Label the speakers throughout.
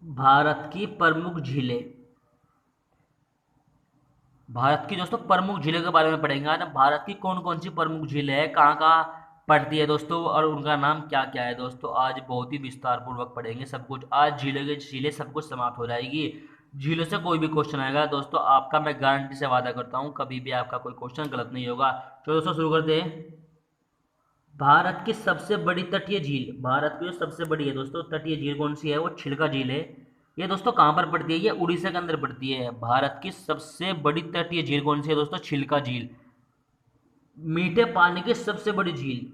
Speaker 1: भारत की प्रमुख झीलें। भारत की दोस्तों प्रमुख झीलों के बारे में पढ़ेंगे आज हम। भारत की कौन कौन सी प्रमुख झीलें हैं, कहाँ कहाँ पड़ती है दोस्तों, और उनका नाम क्या क्या है दोस्तों। आज बहुत ही विस्तार पूर्वक पढ़ेंगे सब कुछ। आज झीलें सब कुछ समाप्त हो जाएगी। झीलों से कोई भी क्वेश्चन आएगा दोस्तों, आपका मैं गारंटी से वादा करता हूँ कभी भी आपका कोई क्वेश्चन गलत नहीं होगा। तो दोस्तों शुरू करते हैं। भारत की सबसे बड़ी तटीय झील, भारत की जो सबसे बड़ी है दोस्तों तटीय झील कौन सी है, वो छिलका झील है। ये दोस्तों कहाँ पर पड़ती है, ये उड़ीसा के अंदर पड़ती है। भारत की सबसे बड़ी तटीय झील कौन सी है दोस्तों, छिलका झील। मीठे पानी की सबसे बड़ी झील,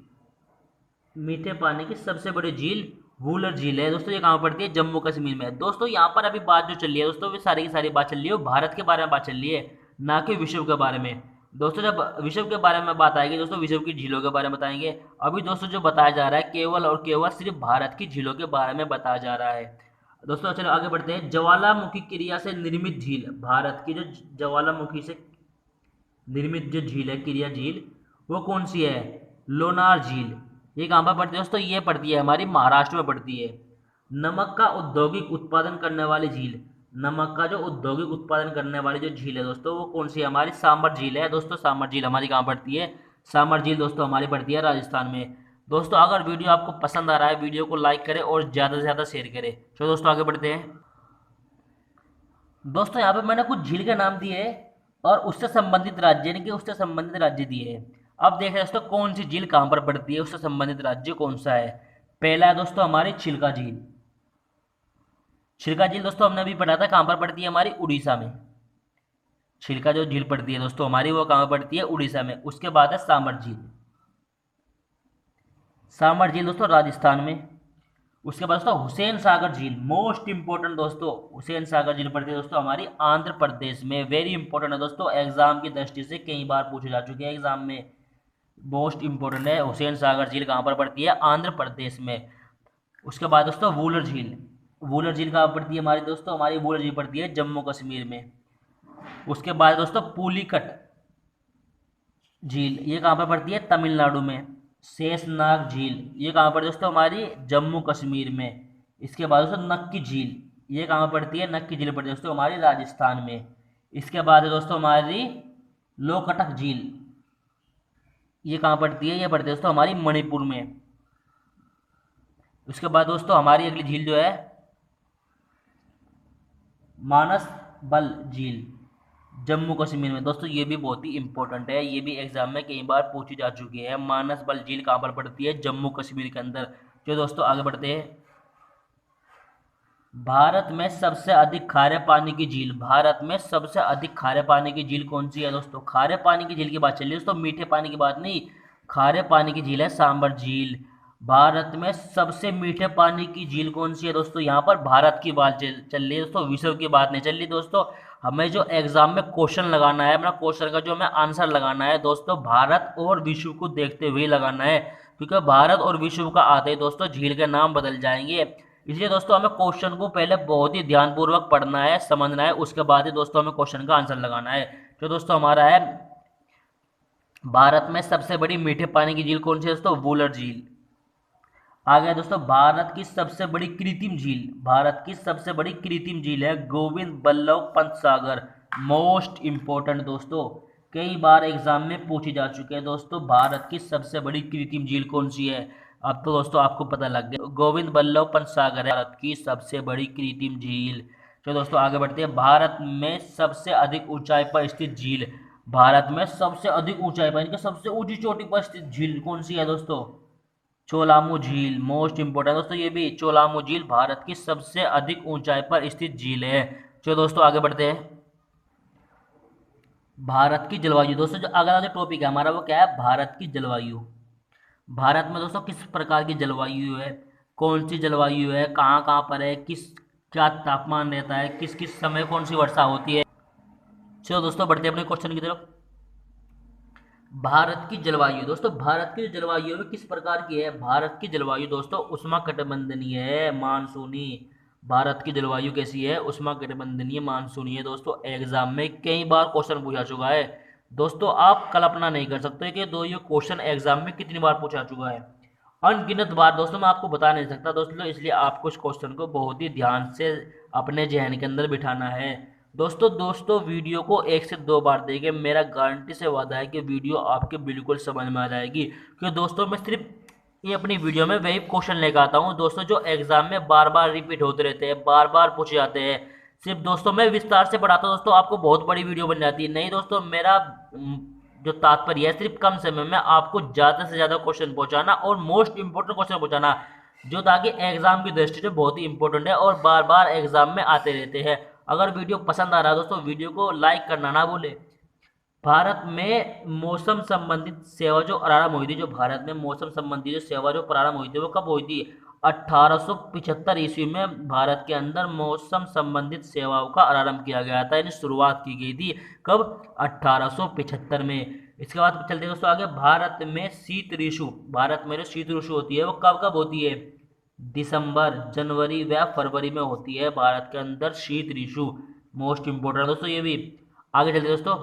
Speaker 1: मीठे पानी की सबसे बड़ी झील वूलर झील है दोस्तों। ये कहाँ पड़ती है, जम्मू कश्मीर में। दोस्तों यहाँ पर अभी बात जो चल रही है दोस्तों, वो सारी की सारी बात चल रही है भारत के बारे में बात चल रही है, ना कि विश्व के बारे में। दोस्तों जब विश्व के बारे में बात आएगी दोस्तों, विश्व की झीलों के बारे में बताएंगे। अभी दोस्तों जो बताया जा रहा है केवल और केवल सिर्फ भारत की झीलों के बारे में बताया जा रहा है दोस्तों। चलो आगे बढ़ते हैं। ज्वालामुखी क्रिया से निर्मित झील, भारत की जो ज्वालामुखी से निर्मित जो झील है, क्रिया झील, वो कौन सी है, लोनार झील। ये कहाँ पर पड़ती है दोस्तों, ये पड़ती है हमारी महाराष्ट्र में पड़ती है। नमक का औद्योगिक उत्पादन करने वाली झील, नमक का जो औद्योगिक उत्पादन करने वाली जो झील है दोस्तों, वो कौन सी है, हमारी सामर झील है दोस्तों। सामर झील हमारी कहाँ पड़ती है, सामर झील दोस्तों हमारी पड़ती है राजस्थान में। दोस्तों अगर वीडियो आपको पसंद आ रहा है, वीडियो को लाइक करें और ज़्यादा से ज़्यादा शेयर करें। चलो दोस्तों आगे बढ़ते हैं। दोस्तों यहाँ पे मैंने कुछ झील के नाम दिए और उससे संबंधित राज्य, यानी कि उससे संबंधित राज्य दिए हैं। अब देख रहे हैं दोस्तों कौन सी झील कहाँ पर पड़ती है, उससे संबंधित राज्य कौन सा है। पहला है दोस्तों हमारी छिलका झील। छिलका झील दोस्तों हमने अभी पढ़ा था कहाँ पर पड़ती है, हमारी उड़ीसा में। छिलका जो झील पड़ती है दोस्तों हमारी, वो कहाँ पड़ती है, उड़ीसा में। उसके बाद है सामर झील, सामर झील दोस्तों राजस्थान में। उसके बाद दोस्तों हुसैन सागर झील, मोस्ट इंपोर्टेंट दोस्तों, हुसैन सागर झील पड़ती है दोस्तों हमारी आंध्र प्रदेश में। वेरी इंपॉर्टेंट है दोस्तों, एग्जाम की दृष्टि से कई बार पूछे जा चुके हैं एग्जाम में। मोस्ट इंपोर्टेंट है। हुसैन सागर झील कहाँ पर पड़ती है, आंध्र प्रदेश में। उसके बाद दोस्तों वूलर झील, वूलर झील कहाँ पड़ती है हमारी दोस्तों, हमारी वूलर झील पड़ती है जम्मू कश्मीर में। उसके बाद दोस्तों पुलिकट झील, ये कहाँ पर पड़ती है, तमिलनाडु में। शेषनाग झील, ये कहाँ पर दोस्तों, हमारी जम्मू कश्मीर में। इसके बाद दोस्तों नक्की झील, ये कहाँ पड़ती है, नक्की झील पड़ती है दोस्तों हमारी राजस्थान में। इसके बाद है दोस्तों हमारी लोकटक झील, ये कहाँ पड़ती है, ये पड़ती है दोस्तों हमारी मणिपुर में। उसके बाद दोस्तों हमारी अगली झील जो है मानस बल झील, जम्मू कश्मीर में। दोस्तों ये भी बहुत ही इंपॉर्टेंट है, ये भी एग्जाम में कई बार पूछी जा चुकी है। मानस बल झील कहाँ पर पड़ती है, जम्मू कश्मीर के अंदर। जो दोस्तों आगे बढ़ते हैं। भारत में सबसे अधिक खारे पानी की झील, भारत में सबसे अधिक खारे पानी की झील कौन सी है दोस्तों। खारे पानी की झील की बात चल रही है दोस्तों, मीठे पानी की बात नहीं। खारे पानी की झील है सांबर झील। भारत में सबसे मीठे पानी की झील कौन सी है दोस्तों, यहाँ पर भारत की बात चल रही है दोस्तों, विश्व की बात नहीं चल रही दोस्तों। हमें जो एग्जाम में क्वेश्चन लगाना है, अपना क्वेश्चन का जो हमें आंसर लगाना है दोस्तों, भारत और विश्व को देखते हुए लगाना है। क्योंकि भारत और विश्व का आते ही दोस्तों झील के नाम बदल जाएंगे। इसलिए दोस्तों हमें क्वेश्चन को पहले बहुत ही ध्यानपूर्वक पढ़ना है, समझना है, उसके बाद ही दोस्तों हमें क्वेश्चन का आंसर लगाना है। जो दोस्तों हमारा है, भारत में सबसे बड़ी मीठे पानी की झील कौन सी है दोस्तों, वूलर झील। आ गया दोस्तों भारत की सबसे बड़ी कृत्रिम झील, भारत की सबसे बड़ी कृत्रिम झील है गोविंद बल्लभ पंत सागर। मोस्ट इंपोर्टेंट दोस्तों, कई बार एग्जाम में पूछी जा चुके हैं दोस्तों, भारत की सबसे बड़ी कृत्रिम झील कौन सी है। अब तो दोस्तों आपको पता लग गया, गोविंद बल्लभ पंत सागर है भारत की सबसे बड़ी कृत्रिम झील। चलो दोस्तों आगे बढ़ते हैं। भारत में सबसे अधिक ऊंचाई पर स्थित झील, भारत में सबसे अधिक ऊंचाई पर, इनके सबसे ऊंची चोटी पर स्थित झील कौन सी है दोस्तों, चोलामू झील। मोस्ट इंपोर्टेंट दोस्तों, ये भी चोलामू झील भारत की सबसे अधिक ऊंचाई पर स्थित झील है। चलो दोस्तों आगे बढ़ते हैं। भारत की जलवायु, दोस्तों जो अगला जो टॉपिक है हमारा वो क्या है, भारत की जलवायु। भारत में दोस्तों किस प्रकार की जलवायु है, कौन सी जलवायु है, कहाँ कहाँ पर है, किस क्या तापमान रहता है, किस किस समय कौन सी वर्षा होती है। चलो दोस्तों बढ़ते हैं अपने क्वेश्चन की तरफ। भारत की जलवायु, दोस्तों भारत की जलवायु में किस प्रकार की है, भारत की जलवायु दोस्तों उष्णकटिबंधीय है, मानसूनी। भारत की जलवायु कैसी है, उष्णकटिबंधीय मानसूनी है दोस्तों। एग्जाम में कई बार क्वेश्चन पूछा चुका है दोस्तों, आप कल्पना नहीं कर सकते कि दो ये क्वेश्चन एग्जाम में कितनी बार पूछा चुका है। अनगिनत बार दोस्तों मैं आपको बता नहीं सकता दोस्तों, इसलिए आपको इस क्वेश्चन को बहुत ही ध्यान से अपने जहन के अंदर बिठाना है। दोस्तों वीडियो को 1 से 2 बार देखें, मेरा गारंटी से वादा है कि वीडियो आपके बिल्कुल समझ में आ जाएगी। क्योंकि दोस्तों मैं सिर्फ ये अपनी वीडियो में वही क्वेश्चन लेकर आता हूँ दोस्तों जो एग्जाम में बार बार रिपीट होते रहते हैं, बार बार पूछे जाते हैं। सिर्फ दोस्तों मैं विस्तार से पढ़ाता हूँ दोस्तों, आपको बहुत बड़ी वीडियो बन जाती है। नहीं दोस्तों, मेरा जो तात्पर्य है सिर्फ कम समय में आपको ज़्यादा से ज़्यादा क्वेश्चन पहुंचाना और मोस्ट इंपोर्टेंट क्वेश्चन पहुंचाना, जो ताकि एग्जाम की दृष्टि से बहुत ही इंपॉर्टेंट है और बार बार एग्जाम में आते रहते हैं। अगर वीडियो पसंद आ रहा है दोस्तों, वीडियो को लाइक करना ना भूले। भारत में मौसम संबंधित सेवा जो आरंभ हुई थी, जो भारत में मौसम संबंधी जो सेवा जो प्रारंभ हुई थी वो कब हुई थी? 1875 ईस्वी में भारत के अंदर मौसम संबंधित सेवाओं का आरंभ किया गया था, यानी शुरुआत की गई थी। कब? 1875 में। इसके बाद चलते हैं दोस्तों आगे। भारत में शीत ऋतु, भारत में जो शीत ऋतु होती है वो कब कब होती है? दिसंबर, जनवरी व फरवरी में होती है भारत के अंदर शीत ऋतु। मोस्ट इंपोर्टेंट दोस्तों ये भी। आगे चलते हैं दोस्तों।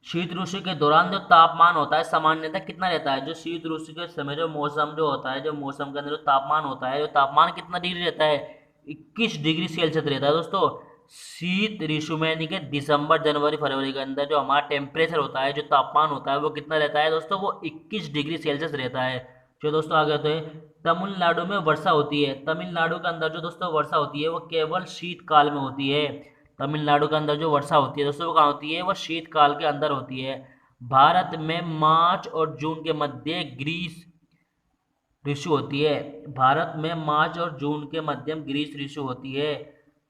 Speaker 1: शीत ऋतु के दौरान जो तापमान होता है सामान्यतः कितना रहता है? जो शीत ऋतु के समय जो मौसम जो होता है, जो मौसम के अंदर जो तापमान होता है, जो तापमान कितना डिग्री रहता है? 21 डिग्री सेल्सियस रहता है दोस्तों। शीत ऋतु में यानी कि दिसंबर, जनवरी, फरवरी के अंदर जो हमारा टेम्परेचर होता है, जो तापमान होता है वो कितना रहता है दोस्तों? वो 21 डिग्री सेल्सियस रहता है। जो दोस्तों आगे होते हैं। तमिलनाडु में वर्षा होती है। तमिलनाडु के अंदर जो दोस्तों वर्षा होती है वो केवल शीतकाल में होती है। तमिलनाडु के अंदर जो वर्षा होती है दोस्तों वो कहाँ होती है? वो शीतकाल के अंदर होती है। भारत में मार्च और जून के मध्य ग्रीष्म ऋतु होती है। भारत में मार्च और जून के मध्यम ग्रीष्म ऋतु होती है।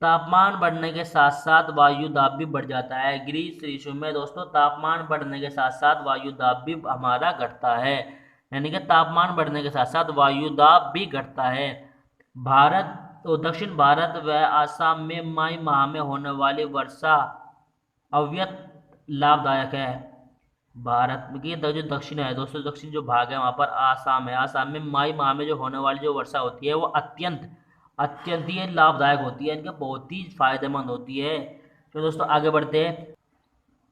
Speaker 1: तापमान बढ़ने के साथ साथ वायु दाब भी बढ़ जाता है। ग्रीष्म ऋतु में दोस्तों तापमान बढ़ने के साथ साथ वायु दाब भी हमारा घटता है, यानी कि तापमान बढ़ने के साथ साथ वायु दाब भी घटता है। भारत तो दक्षिण भारत व आसाम में मई माह में होने वाली वर्षा अत्यंत लाभदायक है। भारत में की जो दक्षिण है दोस्तों, दक्षिण जो भाग है वहाँ पर आसाम है। आसाम में मई माह में जो होने वाली जो वर्षा होती है वो अत्यंत अत्यंत ही लाभदायक होती है, इनके बहुत ही फायदेमंद होती है। तो दोस्तों आगे बढ़ते हैं।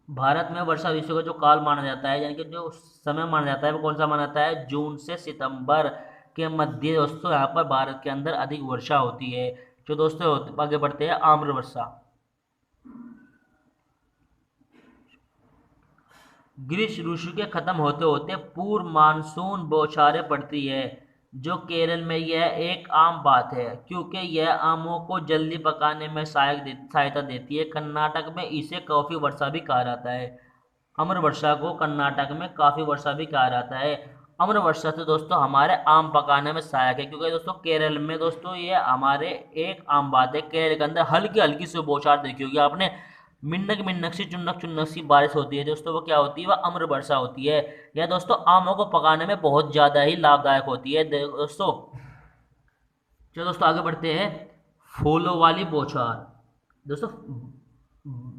Speaker 1: भारत में वर्षा ऋतु का जो काल माना जाता है, यानी कि जो समय माना जाता है वो कौन सा माना जाता है? जून से सितंबर के मध्य दोस्तों यहाँ पर भारत के अंदर अधिक वर्षा होती है। जो दोस्तों आगे बढ़ते हैं। आम्र वर्षा। ग्रीष्म ऋतु के खत्म होते होते पूर्व मानसून बौछारें पड़ती है। जो केरल में यह एक आम बात है क्योंकि यह आमों को जल्दी पकाने में सहायता देती है। कर्नाटक में इसे काफी वर्षा भी कहा जाता है। अम्र वर्षा को कर्नाटक में काफी वर्षा भी कहा जाता है। अम्र वर्षा से दोस्तों हमारे आम पकाने में सहायक है, क्योंकि दोस्तों केरल में दोस्तों ये हमारे एक आम बात है। केरल के अंदर हल्की हल्की सी बौछार देखी होगी आपने, मिन्नक मिन्नक सी चुन्नक चुन्नक सी बारिश होती है दोस्तों, वो क्या होती है? वह अम्र वर्षा होती है। यह दोस्तों आमों को पकाने में बहुत ज्यादा ही लाभदायक होती है दोस्तों। चलो दोस्तों आगे बढ़ते हैं। फूलों वाली बौछार। दोस्तों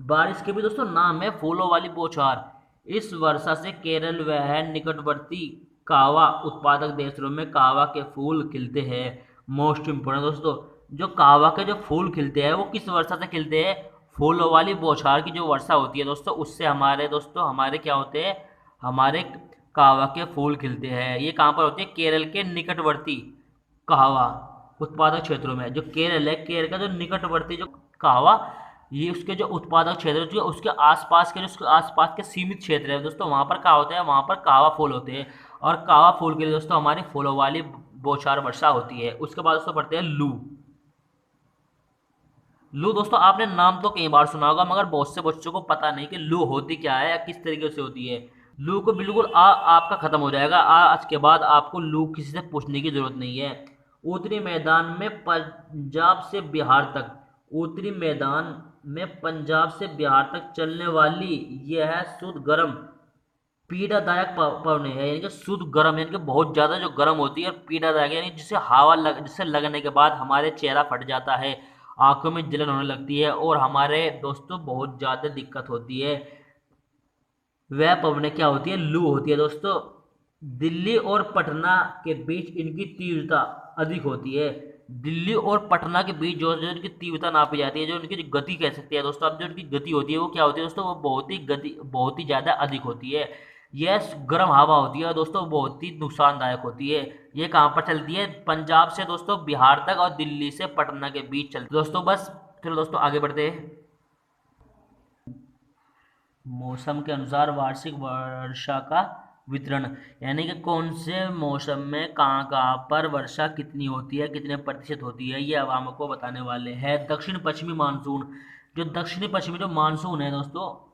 Speaker 1: बारिश के भी दोस्तों नाम है फूलों वाली बौछार। इस वर्षा से केरल व निकटवर्ती कावा उत्पादक देशों में कावा के फूल खिलते हैं। मोस्ट इंपोर्टेंट दोस्तों, जो कावा के जो फूल खिलते हैं वो किस वर्षा से खिलते हैं? फूलों वाली बौछार की जो वर्षा होती है दोस्तों उससे हमारे दोस्तों हमारे क्या होते हैं? हमारे कावा के फूल खिलते हैं। ये कहाँ पर होती है? केरल के निकटवर्ती कावा उत्पादक क्षेत्रों में। जो केरल है, केरल का जो निकटवर्ती जो कावा, ये उसके जो उत्पादक क्षेत्र जो उसके आसपास के जो उसके आसपास के सीमित क्षेत्र है दोस्तों, वहाँ पर क्या होता है? वहाँ पर कावा फूल होते हैं। और कावा फूल के लिए दोस्तों हमारी फूलों वाली बौछार वर्षा होती है। उसके बाद दोस्तों पढ़ते हैं लू। लू दोस्तों आपने नाम तो कई बार सुना होगा, मगर बहुत से बच्चों को पता नहीं कि लू होती क्या है या किस तरीके से होती है। लू को बिल्कुल आपका खत्म हो जाएगा। आज के बाद आपको लू किसी से पूछने की जरूरत नहीं है। उत्तरी मैदान में पंजाब से बिहार तक, उत्तरी मैदान में पंजाब से बिहार तक चलने वाली यह शुद्ध गर्म पीड़ादायक पवने है, यानी कि शुद्ध गर्म, यानी कि बहुत ज्यादा जो गर्म होती है और पीड़ादायक, यानी जिससे जिससे लगने के बाद हमारे चेहरा फट जाता है, आंखों में जलन होने लगती है और हमारे दोस्तों बहुत ज्यादा दिक्कत होती है। वह पवनें क्या होती है? लू होती है दोस्तों। दिल्ली और पटना के बीच इनकी तीव्रता अधिक होती है। दिल्ली और पटना के बीच जो जो इनकी तीव्रता नापी जाती है, जो इनकी जो गति कह सकते हैं दोस्तों, अब जो इनकी गति होती है वो क्या होती है दोस्तों? वो बहुत ही ज्यादा अधिक होती है। ये गर्म हवा होती है दोस्तों, बहुत ही नुकसानदायक होती है। ये कहाँ पर चलती है? पंजाब से दोस्तों बिहार तक और दिल्ली से पटना के बीच चलती है दोस्तों। बस चलो दोस्तों आगे बढ़ते हैं। मौसम के अनुसार वार्षिक वर्षा का वितरण, यानी कि कौन से मौसम में कहाँ कहाँ पर वर्षा कितनी होती है, कितने प्रतिशत होती है, ये अब हम आपको बताने वाले हैं। दक्षिण पश्चिमी मानसून, जो दक्षिणी पश्चिमी जो मानसून है दोस्तों,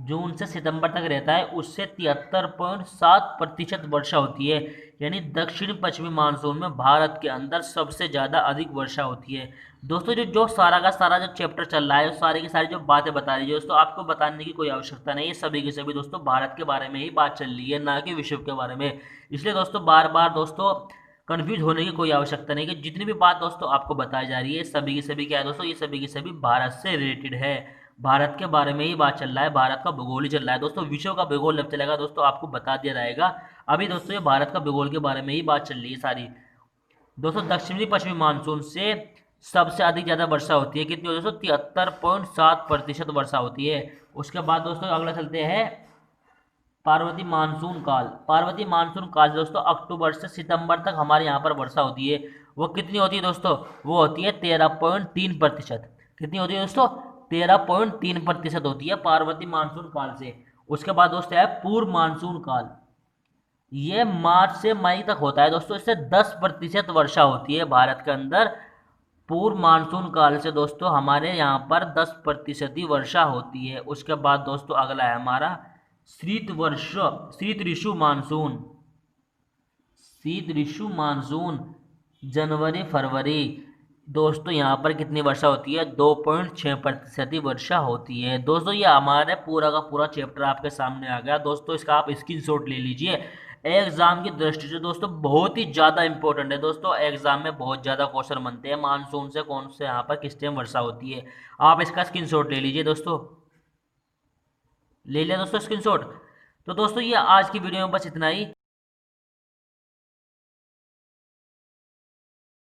Speaker 1: जून से सितंबर तक रहता है, उससे 73.7% वर्षा होती है। यानी दक्षिण पश्चिमी मानसून में भारत के अंदर सबसे ज़्यादा अधिक वर्षा होती है दोस्तों। जो जो सारा का सारा जो चैप्टर चल रहा है, सारी की सारी जो बातें बता रही है दोस्तों, आपको बताने की कोई आवश्यकता नहीं है। सभी की सभी दोस्तों भारत के बारे में ही बात चल रही है, ना कि विश्व के बारे में। इसलिए दोस्तों बार बार दोस्तों कन्फ्यूज होने की कोई आवश्यकता नहीं, कि जितनी भी बात दोस्तों आपको बताई जा रही है, सभी की सभी क्या है दोस्तों, ये सभी की सभी भारत से रिलेटेड है। भारत के बारे में ही बात चल रहा है, भारत का भूगोल ही चल रहा है दोस्तों। विश्व का भूगोल जब चलेगा दोस्तों आपको बता दिया जाएगा। अभी दोस्तों ये भारत का भूगोल के बारे में ही बात चल रही है सारी दोस्तों। दक्षिणी पश्चिमी मानसून से सबसे अधिक ज़्यादा वर्षा होती है, कितनी होती है दोस्तों? 73.7% वर्षा होती है। उसके बाद दोस्तों अगला चलते हैं, पार्वती मानसून काल। पार्वती मानसून काल दोस्तों अक्टूबर से सितंबर तक हमारे यहाँ पर वर्षा होती है। वो कितनी होती है दोस्तों? वो होती है 13.3%। कितनी होती है दोस्तों? 13.3% होती है पार्वती मानसून काल से। उसके बाद दोस्तों है पूर्व मानसून काल। ये मार्च से मई तक होता है दोस्तों, इससे 10% वर्षा होती है भारत के अंदर। पूर्व मानसून काल से दोस्तों हमारे यहाँ पर 10% ही वर्षा होती है। उसके बाद दोस्तों अगला है हमारा शीत ऋतु मानसून। शीत ऋतु मानसून जनवरी फरवरी दोस्तों यहाँ पर कितनी वर्षा होती है? 2.6% ही वर्षा होती है दोस्तों। ये हमारे पूरा का पूरा चैप्टर आपके सामने आ गया दोस्तों। इसका आप स्क्रीनशॉट ले लीजिए। एग्जाम की दृष्टि से दोस्तों बहुत ही ज़्यादा इंपॉर्टेंट है दोस्तों। एग्जाम में बहुत ज़्यादा क्वेश्चन बनते हैं मानसून से, कौन से यहाँ पर किस टाइम वर्षा होती है। आप इसका स्क्रीनशॉट ले लीजिए दोस्तों। ले लिया दोस्तों स्क्रीनशॉट? तो दोस्तों ये आज की वीडियो में बस इतना ही।